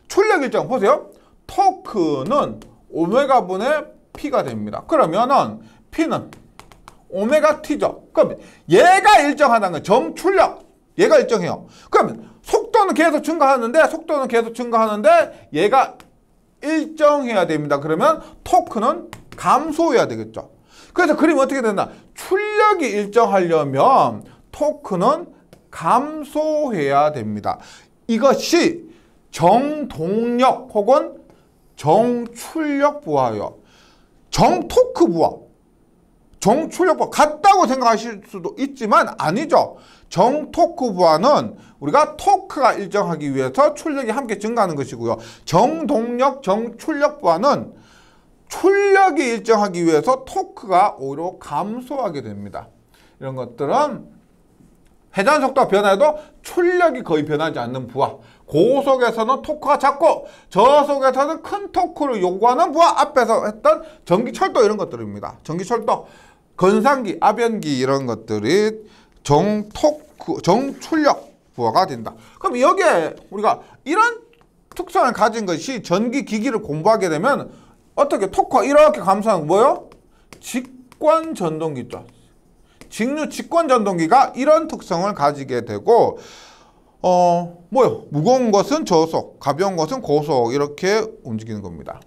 [SPEAKER 1] 출력 일정 보세요. 토크는 오메가분의 P가 됩니다. 그러면은 P는 오메가 T죠. 그럼 얘가 일정하다는 거예요. 정출력. 얘가 일정해요. 그러면 속도는 계속 증가하는데 얘가 일정해야 됩니다. 그러면 토크는 감소해야 되겠죠. 그래서 그림이 어떻게 된다? 출력이 일정하려면 토크는 감소해야 됩니다. 이것이 정동력 혹은 정출력 부하예요. 정토크 부하, 정출력 부하 같다고 생각하실 수도 있지만 아니죠. 정토크 부하는 우리가 토크가 일정하기 위해서 출력이 함께 증가하는 것이고요. 정동력, 정출력 부하는 출력이 일정하기 위해서 토크가 오히려 감소하게 됩니다. 이런 것들은 회전 속도가 변해도 출력이 거의 변하지 않는 부하. 고속에서는 토크가 작고 저속에서는 큰 토크를 요구하는 부하. 앞에서 했던 전기철도 이런 것들입니다. 전기철도, 건상기, 아변기 이런 것들이 정토크, 정출력 부하가 된다. 그럼 여기에 우리가 이런 특성을 가진 것이 전기기기를 공부하게 되면 어떻게 토크가 이렇게 감소하는 뭐예요? 직권 전동기 있죠. 직류 직권 전동기가 이런 특성을 가지게 되고 뭐요? 무거운 것은 저속, 가벼운 것은 고속 이렇게 움직이는 겁니다.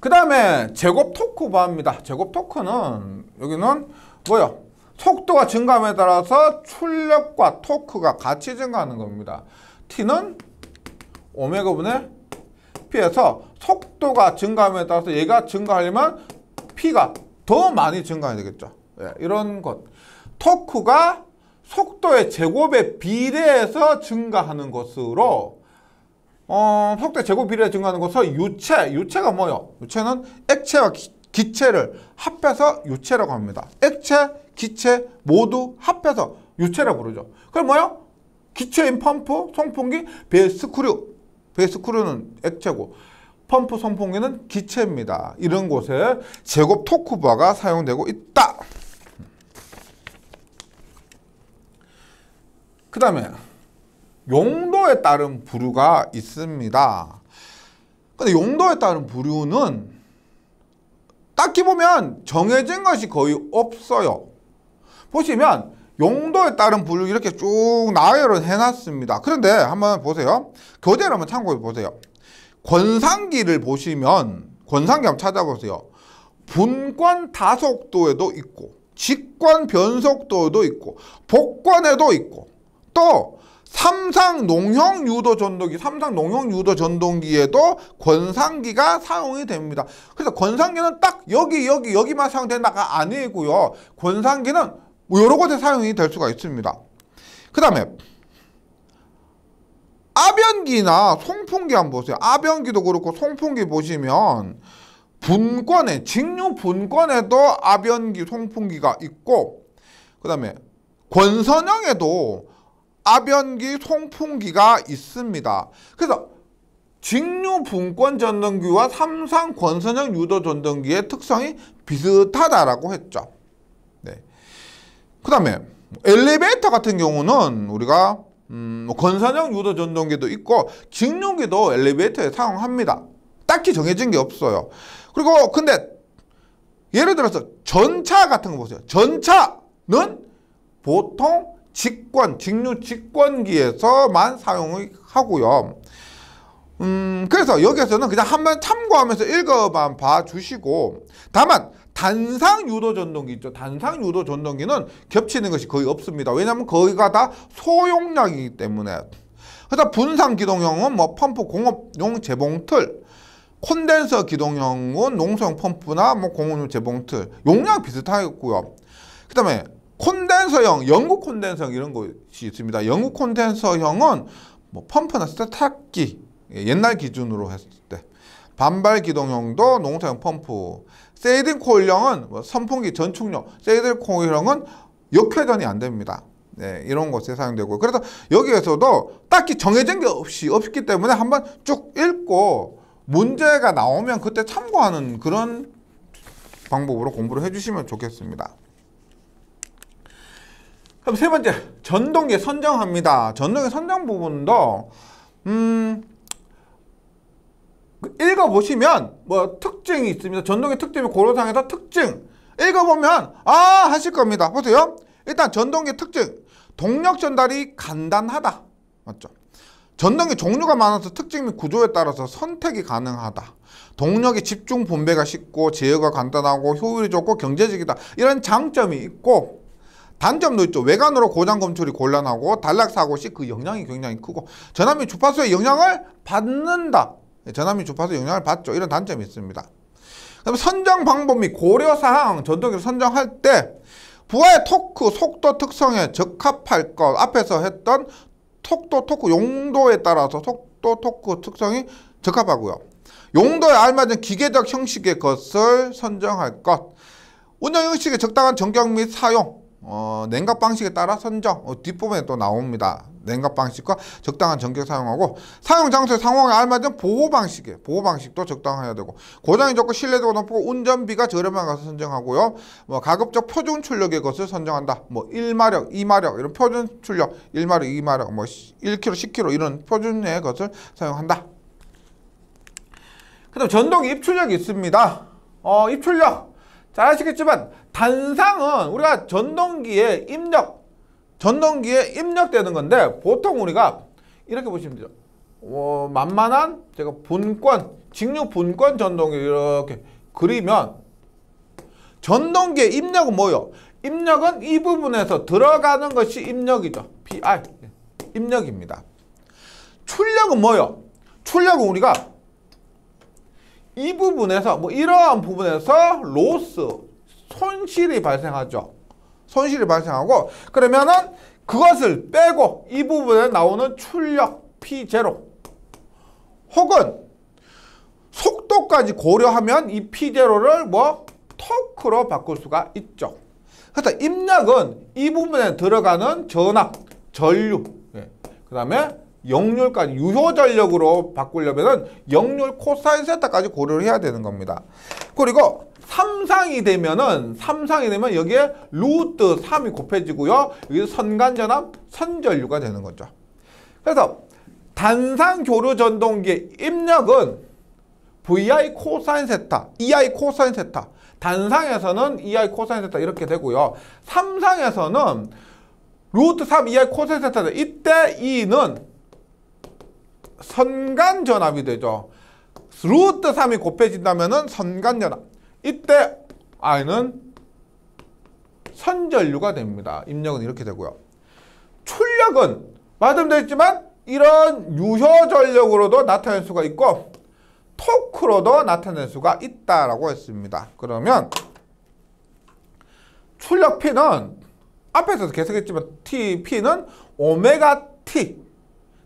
[SPEAKER 1] 그 다음에 제곱 토크 부하입니다. 제곱 토크는 여기는 뭐요? 속도가 증가함에 따라서 출력과 토크가 같이 증가하는 겁니다. T는 오메가분의 P에서 속도가 증가함에 따라서 얘가 증가하려면 P가 더 많이 증가해야 되겠죠. 예, 이런 것. 토크가 속도의 제곱에 비례해서 증가하는 것으로 속도의 제곱 비례에 증가하는 것을 유체가 뭐예요? 유체는 액체와 기체를 합해서 유체라고 합니다. 액체, 기체 모두 합해서 유체라고 부르죠. 그럼 뭐예요? 기체인 펌프, 송풍기, 베이스크류. 베이스크류는 액체고 펌프 송풍기는 기체입니다. 이런 곳에 제곱 토크바가 사용되고 있다. 그 다음에 용도에 따른 부류가 있습니다. 근데 용도에 따른 부류는 딱히 보면 정해진 것이 거의 없어요. 보시면 용도에 따른 부류 이렇게 쭉 나열을 해놨습니다. 그런데 한번 보세요. 교재를 한번 참고해 보세요. 권상기를 보시면 권상기 한번 찾아보세요. 분권 다속도에도 있고 직권 변속도에도 있고 복권에도 있고 또 삼상 농형 유도 전동기, 삼상 농형 유도 전동기에도 권상기가 사용이 됩니다. 그래서 권상기는 딱 여기만 사용된다가 아니고요. 권상기는 여러 곳에 사용이 될 수가 있습니다. 그 다음에 아변기나 송풍기 한번 보세요. 아변기도 그렇고 송풍기 보시면 분권에, 직류 분권에도 아변기, 송풍기가 있고 그 다음에 권선형에도 아변기, 송풍기가 있습니다. 그래서 직류 분권 전동기와 삼상 권선형 유도 전동기의 특성이 비슷하다라고 했죠. 네. 그 다음에 엘리베이터 같은 경우는 우리가 권선형 유도 전동기도 있고 직류기도 엘리베이터에 사용합니다. 딱히 정해진 게 없어요. 그리고 근데 예를 들어서 전차 같은 거 보세요. 전차는 보통 직류 직권기에서만 사용을 하고요. 그래서 여기에서는 그냥 한번 참고하면서 읽어만 봐주시고 다만 단상 유도 전동기 있죠. 단상 유도 전동기는 겹치는 것이 거의 없습니다. 왜냐하면 거기가 다 소용량이기 때문에. 그래서 분산 기동형은 뭐 펌프 공업용 재봉틀, 콘덴서 기동형은 농소용 펌프나 뭐 공업용 재봉틀, 용량 비슷하고요. 그 다음에 콘덴서형, 영구 콘덴서형 이런 것이 있습니다. 영구 콘덴서형은 뭐 펌프나 세탁기, 옛날 기준으로 했을 때 반발 기동형도 농사용 펌프, 세이딩 코일형은 뭐 선풍기 전축용, 세이딩 코일형은 역회전이 안 됩니다. 네, 이런 곳에 사용되고 그래서 여기에서도 딱히 정해진 게 없기 때문에 한번 쭉 읽고 문제가 나오면 그때 참고하는 그런 방법으로 공부를 해주시면 좋겠습니다. 그럼 세 번째, 전동기 선정합니다. 전동기 선정 부분도 읽어보시면 뭐 특징이 있습니다. 전동기 특징이 고려상에서 특징 읽어보면 하실 겁니다. 보세요. 일단 전동기 특징, 동력 전달이 간단하다. 맞죠? 전동기 종류가 많아서 특징 및 구조에 따라서 선택이 가능하다. 동력의 집중 분배가 쉽고 제어가 간단하고 효율이 좋고 경제적이다. 이런 장점이 있고 단점도 있죠. 외관으로 고장 검출이 곤란하고 단락 사고 시 그 영향이 굉장히 크고 전압 및 주파수의 영향을 받는다. 전압 및 주파수 영향을 받죠. 이런 단점이 있습니다. 그다음에 선정 방법 및 고려사항, 전동기를 선정할 때 부하의 토크, 속도 특성에 적합할 것. 앞에서 했던 속도, 토크, 용도에 따라서 속도, 토크 특성이 적합하고요. 용도에 알맞은 기계적 형식의 것을 선정할 것. 운영 형식의 적당한 전격 및 사용. 냉각 방식에 따라 선정. 뒷부분에 또 나옵니다. 냉각 방식과 적당한 전격 사용하고 사용 장소의 상황에 알맞은 보호 방식도 적당해야 되고 고장이 적고 신뢰도가 높고 운전비가 저렴한 것을 선정하고요. 뭐 가급적 표준 출력의 것을 선정한다. 뭐 1마력, 2마력 이런 표준 출력 1마력, 2마력 뭐 1kg, 10kg 이런 표준의 것을 사용한다. 그다음 전동 입출력이 있습니다. 입출력 잘 아시겠지만 단상은 우리가 전동기에 입력되는 건데 보통 우리가 이렇게 보시면 되죠. 만만한 제가 분권, 직류 분권 전동기 이렇게 그리면 전동기의 입력은 뭐예요? 입력은 이 부분에서 들어가는 것이 입력이죠. PR, 입력입니다. 출력은 뭐예요? 출력은 우리가 이 부분에서 뭐 이러한 부분에서 로스, 손실이 발생하죠. 손실이 발생하고 그러면은 그것을 빼고 이 부분에 나오는 출력 P0 혹은 속도까지 고려하면 이 P0를 뭐 토크로 바꿀 수가 있죠. 그래서 입력은 이 부분에 들어가는 전압, 전류, 그 다음에 역률까지 유효 전력으로 바꾸려면은 역률 코사인 세타까지 고려를 해야 되는 겁니다. 그리고 3상이 되면 여기에 루트 3이 곱해지고요. 여기 선간전압, 선전류가 되는 거죠. 그래서 단상 교류 전동기의 입력은 VI 코사인 세타, EI 코사인 세타. 단상에서는 EI 코사인 세타 이렇게 되고요. 3상에서는 루트 3 EI 코사인 세타. 이때 E는 선간전압이 되죠. 루트 3이 곱해진다면은 선간전압. 이때 I는 선전류가 됩니다. 입력은 이렇게 되고요. 출력은 말씀드렸지만 이런 유효 전력으로도 나타낼 수가 있고 토크로도 나타낼 수가 있다라고 했습니다. 그러면 출력 P는 앞에서도 계속 했지만 P는 오메가 T.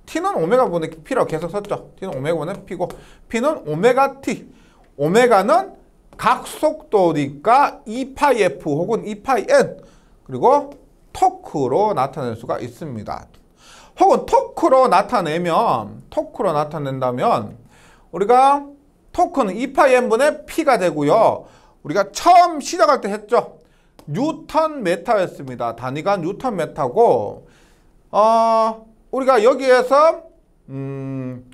[SPEAKER 1] T는 오메가 분의 P라고 계속 썼죠. T는 오메가 분의 P고 P는 오메가 T. 오메가는 각속도니까 2파이 F 혹은 2파이 N. 그리고 토크로 나타낼 수가 있습니다. 혹은 토크로 나타낸다면 우리가 토크는 2파이 N분의 P가 되고요. 우리가 처음 시작할 때 했죠. 뉴턴 메타였습니다. 단위가 뉴턴 메타고 우리가 여기에서 N은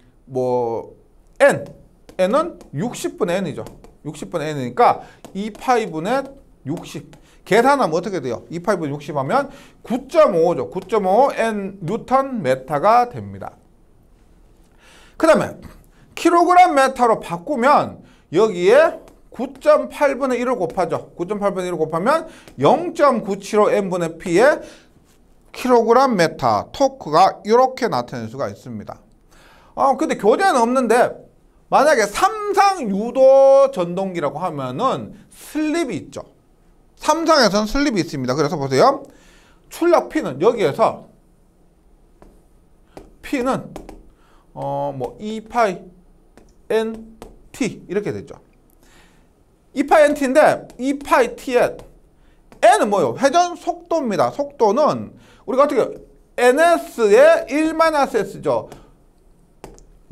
[SPEAKER 1] 60분의 N이죠. 60분의 N이니까 2파이분의 60. 계산하면 어떻게 돼요? 2파이분의 60 하면 9.5죠. 9.5 N 뉴턴 메타가 됩니다. 그 다음에 킬로그램 메타로 바꾸면 여기에 9.8분의 1을 곱하죠. 9.8분의 1을 곱하면 0.975 N분의 P의 킬로그램 메타 토크가 이렇게 나타낼 수가 있습니다. 근데 교재는 없는데 만약에 3상 유도 전동기라고 하면은 슬립이 있죠. 3상에서는 슬립이 있습니다. 그래서 보세요. 출력 P는 여기에서 P는 2파이 NT 이렇게 되죠. 2파이 NT인데 2파이 T에 N은 뭐예요? 회전 속도입니다. 속도는 우리가 어떻게 NS의 1-S죠.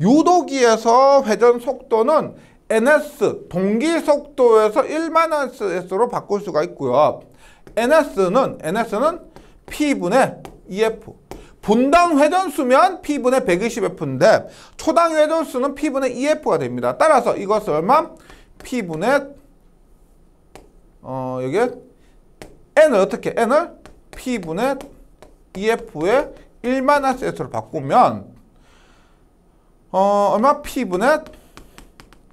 [SPEAKER 1] 유도기에서 회전 속도는 NS, 동기 속도에서 1-S로 바꿀 수가 있고요. NS는 P분의 EF. 분당 회전수면 P분의 120F인데 초당 회전수는 P분의 EF가 됩니다. 따라서 이것을 얼마? P분의 여기에 N을 어떻게? N을 P분의 EF의 1-S로 바꾸면 얼마? P분의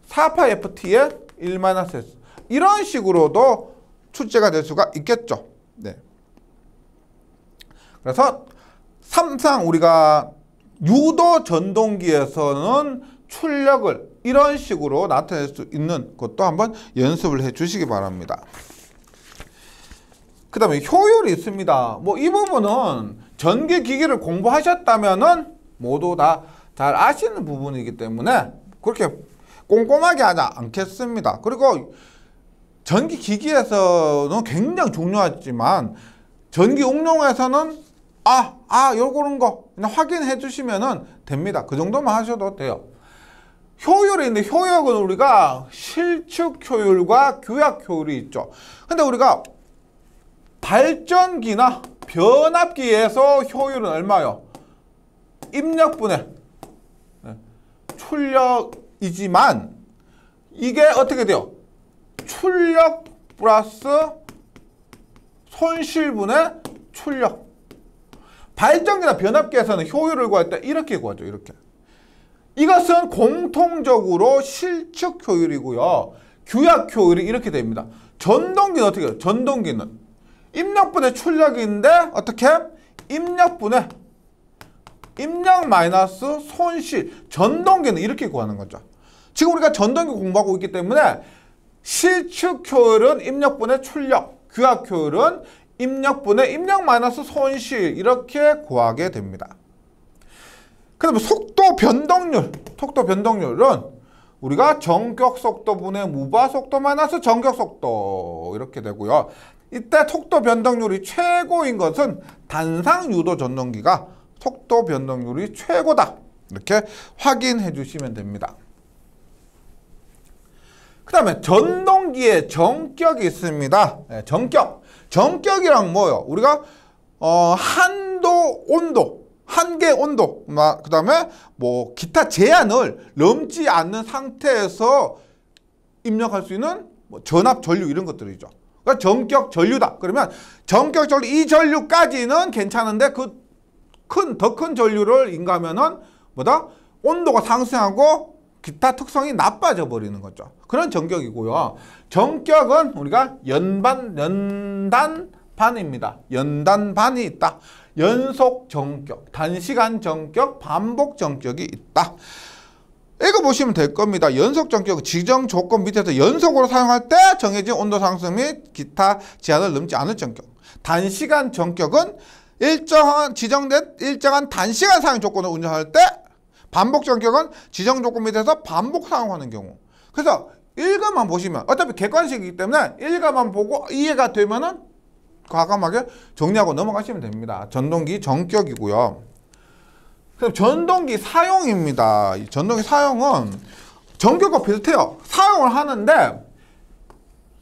[SPEAKER 1] 4파이 FT의 1-S. 이런 식으로도 출제가 될 수가 있겠죠. 네. 그래서 3상 우리가 유도 전동기에서는 출력을 이런 식으로 나타낼 수 있는 것도 한번 연습을 해 주시기 바랍니다. 그 다음에 효율이 있습니다. 이 부분은 전기기기를 공부하셨다면은 모두 다 잘 아시는 부분이기 때문에 그렇게 꼼꼼하게 하지 않겠습니다. 그리고 전기기기에서는 굉장히 중요하지만 전기 응용에서는 요런 거 그냥 확인해 주시면 됩니다. 그 정도만 하셔도 돼요. 효율이 있는데 효율은 우리가 실축 효율과 규약 효율이 있죠. 근데 우리가 발전기나 변압기에서 효율은 얼마요? 입력분의 출력이지만 이게 어떻게 돼요? 출력 플러스 손실분의 출력. 발전기나 변압기에서는 효율을 구할 때 이렇게 구하죠. 이렇게. 이것은 공통적으로 실축 효율이고요. 규약 효율이 이렇게 됩니다. 전동기는 어떻게 해요? 전동기는 입력분의 출력인데 어떻게? 입력 마이너스 손실. 전동기는 이렇게 구하는 거죠. 지금 우리가 전동기 공부하고 있기 때문에 실축 효율은 입력분의 출력, 규약 효율은 입력분의 입력 마이너스 손실 이렇게 구하게 됩니다. 그 다음에 속도 변동률은 우리가 전격 속도분의 무바 속도 마이너스 전격 속도 이렇게 되고요. 이때 속도 변동률이 최고인 것은 단상 유도 전동기가 속도 변동률이 최고다. 이렇게 확인해 주시면 됩니다. 그 다음에 전동기의 정격이 있습니다. 네, 정격. 정격이랑 뭐요? 우리가 한도, 온도, 한계 온도, 그 다음에 뭐 기타 제한을 넘지 않는 상태에서 입력할 수 있는 뭐 전압, 전류 이런 것들이죠. 그러니까 정격 전류다. 그러면 정격 전류, 이 전류까지는 괜찮은데 그 더 큰 전류를 인가하면은 뭐다? 온도가 상승하고 기타 특성이 나빠져 버리는 거죠. 그런 정격이고요. 정격은 우리가 연단반입니다. 연단반이 있다. 연속 정격, 단시간 정격, 반복 정격이 있다. 읽어보시면 될 겁니다. 연속 정격은 지정 조건 밑에서 연속으로 사용할 때 정해진 온도 상승 및 기타 제한을 넘지 않을 정격. 단시간 정격은 지정된 일정한 단시간 사용 조건을 운영할 때, 반복 정격은 지정 조건 밑에서 반복 사용하는 경우. 그래서 일과만 보시면 어차피 객관식이기 때문에 일과만 보고 이해가 되면은 과감하게 정리하고 넘어가시면 됩니다. 전동기 정격이고요. 그럼 전동기 사용입니다. 이 전동기 사용은 정격과 비슷해요. 사용을 하는데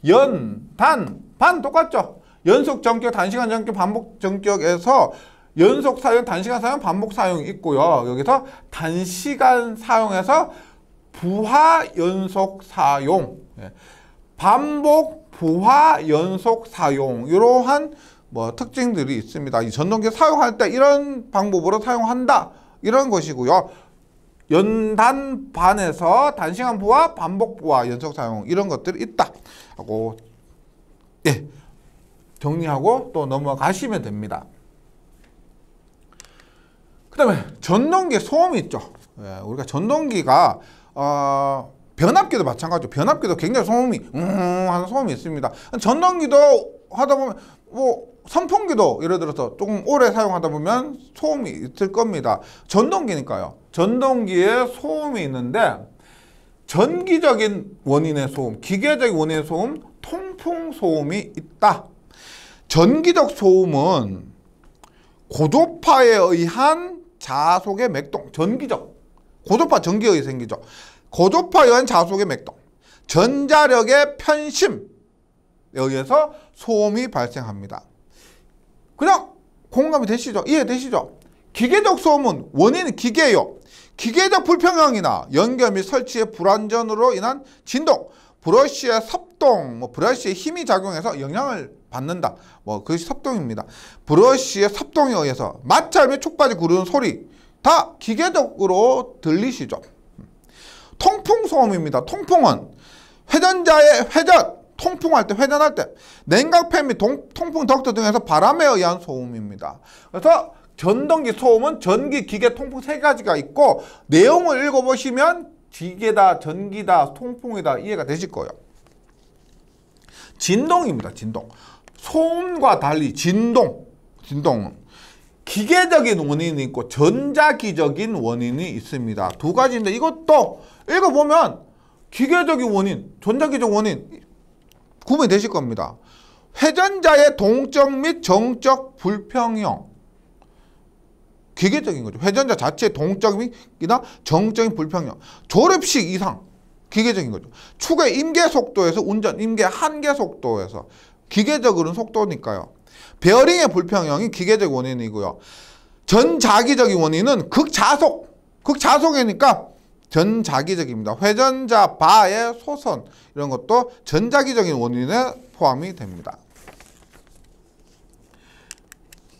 [SPEAKER 1] 연, 단, 반 똑같죠. 연속 정격, 단시간 정격, 반복 정격에서 연속 사용, 단시간 사용, 반복 사용이 있고요. 여기서 단시간 사용에서 부하 연속 사용, 반복 부하 연속 사용, 이러한 뭐 특징들이 있습니다. 이 전동기 사용할 때 이런 방법으로 사용한다, 이런 것이고요. 연단반에서 단시간 부하, 반복 부하, 연속 사용 이런 것들이 있다 하고 정리하고 또 넘어가시면 됩니다. 그 다음에 전동기 소음이 있죠. 우리가 전동기가 변압기도 마찬가지죠. 변압기도 굉장히 소음이 하는 소음이 있습니다. 전동기도 하다 보면 뭐 선풍기도 예를 들어서 조금 오래 사용하다 보면 소음이 있을 겁니다. 전동기니까요. 전동기에 소음이 있는데 전기적인 원인의 소음, 기계적인 원인의 소음, 통풍 소음이 있다. 전기적 소음은 고도파에 의한 자속의 맥동, 전기적, 고도파 전기에 의해 생기죠. 고도파에 의한 자속의 맥동, 전자력의 편심에 의해서 소음이 발생합니다. 그냥 공감이 되시죠? 이해되시죠? 기계적 소음은 원인은 기계예요. 기계적 불평형이나 연결 및 설치의 불완전으로 인한 진동, 브러쉬의 섭동, 브러쉬의 힘이 작용해서 영향을 받는다. 그것이 섭동입니다. 브러쉬의 섭동에 의해서 마찰 및 촉까지 구르는 소리, 다 기계적으로 들리시죠? 통풍 소음입니다. 통풍은 회전자의 회전, 통풍할 때, 회전할 때 냉각팬 및 통풍 덕트 등에서 바람에 의한 소음입니다. 그래서 전동기 소음은 전기, 기계, 통풍 세 가지가 있고 내용을 읽어보시면 기계다, 전기다, 통풍이다 이해가 되실 거예요. 진동입니다. 진동. 소음과 달리 진동은 기계적인 원인이 있고 전자기적인 원인이 있습니다. 두 가지인데 이것도 읽어보면 기계적인 원인, 전자기적 원인 구분이 되실 겁니다. 회전자의 동적 및 정적 불평형, 기계적인 거죠. 회전자 자체의 동적이나 정적인 불평형, 조립식 이상, 기계적인 거죠. 축의 임계 속도에서 운전, 임계 한계 속도에서, 기계적으로는 속도니까요. 베어링의 불평형이 기계적 원인이고요. 전자기적인 원인은 극자속이니까 전자기적입니다. 회전자 바의 소선 이런 것도 전자기적인 원인에 포함이 됩니다.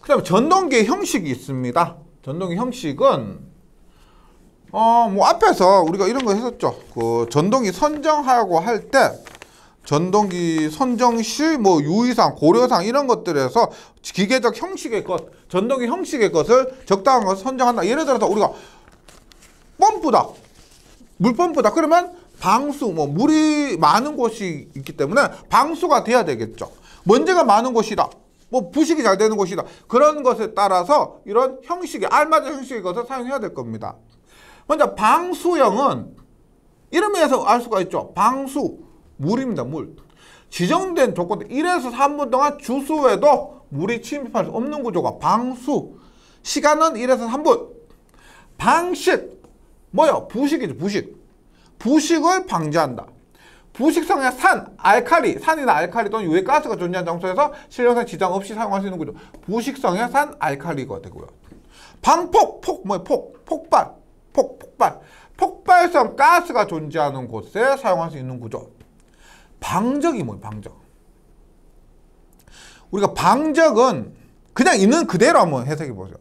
[SPEAKER 1] 그 다음에 전동기의 형식이 있습니다. 전동기 형식은 앞에서 우리가 이런 거 했었죠. 그 전동기 선정하고 할 때 전동기 선정 시 유의사항, 고려사항 이런 것들에서 기계적 형식의 것, 전동기 형식의 것을 적당한 것을 선정한다. 예를 들어서 우리가 펌프다, 물펌프다. 그러면 방수, 물이 많은 곳이 있기 때문에 방수가 돼야 되겠죠. 먼지가 많은 곳이다, 부식이 잘 되는 곳이다. 그런 것에 따라서 이런 형식에 알맞은 형식의 것을 사용해야 될 겁니다. 먼저 방수형은 이름에서 알 수가 있죠. 방수, 물입니다. 물. 지정된 조건 1에서 3분 동안 주수에도 물이 침입할 수 없는 구조가 방수. 시간은 1에서 3분. 방식. 뭐요? 부식이죠, 부식. 부식을 방지한다. 부식성의 산, 알칼리, 산이나 알칼리 또는 유해 가스가 존재하는 장소에서 실험상 지장 없이 사용할 수 있는 구조. 부식성의 산, 알칼리가 되고요. 방폭, 폭발. 폭발성 가스가 존재하는 곳에 사용할 수 있는 구조. 방적이 뭐예요, 방적? 우리가 방적은 그냥 있는 그대로 한번 해석해 보세요.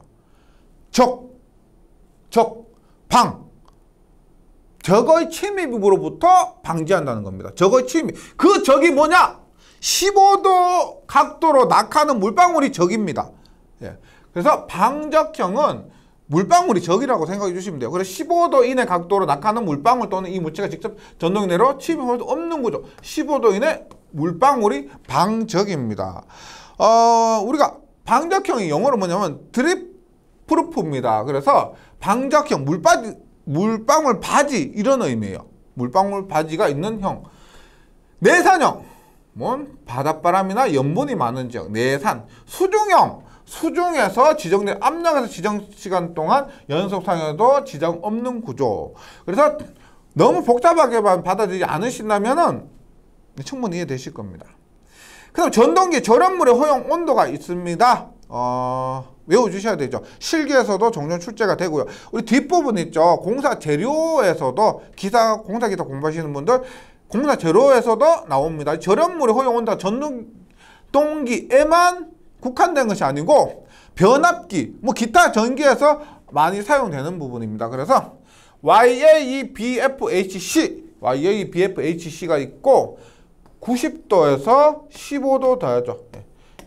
[SPEAKER 1] 방. 적의 침입으로부터 방지한다는 겁니다. 적의 침입. 그 적이 뭐냐? 15도 각도로 낙하는 물방울이 적입니다. 예. 그래서 방적형은 물방울이 적이라고 생각해 주시면 돼요. 그래서 15도 이내 각도로 낙하는 물방울 또는 이 물체가 직접 전동 내로 침입할 수 없는 구조. 15도 이내 물방울이 방적입니다. 우리가 방적형이 영어로 뭐냐면 드립프루프입니다. 그래서 방적형, 물방울 바지 이런 의미예요. 물방울 바지가 있는 형. 내산형, 바닷바람이나 염분이 많은 지역. 내산. 수중형, 수중에서 지정된 압력에서 지정 시간 동안 연속 사용해도 지장 없는 구조. 그래서 너무 복잡하게만 받아들이지 않으신다면은 충분히 이해되실 겁니다. 그다음 전동기 절연물의 허용 온도가 있습니다. 외워주셔야 되죠. 실기에서도 종종 출제가 되고요. 우리 뒷부분 있죠. 공사 재료에서도 공사 기타 공부하시는 분들 공사 재료에서도 나옵니다. 절연물의 허용 온도가 전동기에만 국한된 것이 아니고 변압기, 기타 전기에서 많이 사용되는 부분입니다. 그래서 YABFHC가 있고 90도에서 15도 더하죠.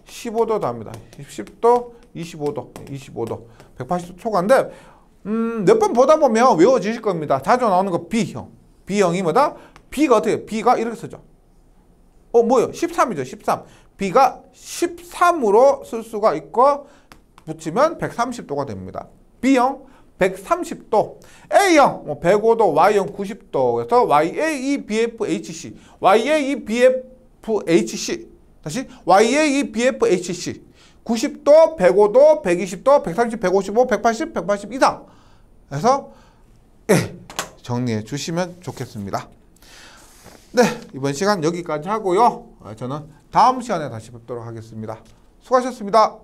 [SPEAKER 1] 15도 더합니다. 10도, 25도, 180도 초과인데 몇 번 보다 보면 외워지실 겁니다. 자주 나오는 거 B형. B형이 뭐다? B가 어떻게 해요? B가 이렇게 쓰죠. 뭐요? 13이죠. 13. B가 13으로 쓸 수가 있고 붙이면 130도가 됩니다. B형 130도. A형 105도, Y형 90도. 그래서 YAEBFHC. YAEBFHC. 다시 YAEBFHC. 90도, 105도, 120도, 130, 155, 180, 180 이상. 그래서 정리해 주시면 좋겠습니다. 네, 이번 시간 여기까지 하고요. 저는 다음 시간에 다시 뵙도록 하겠습니다. 수고하셨습니다.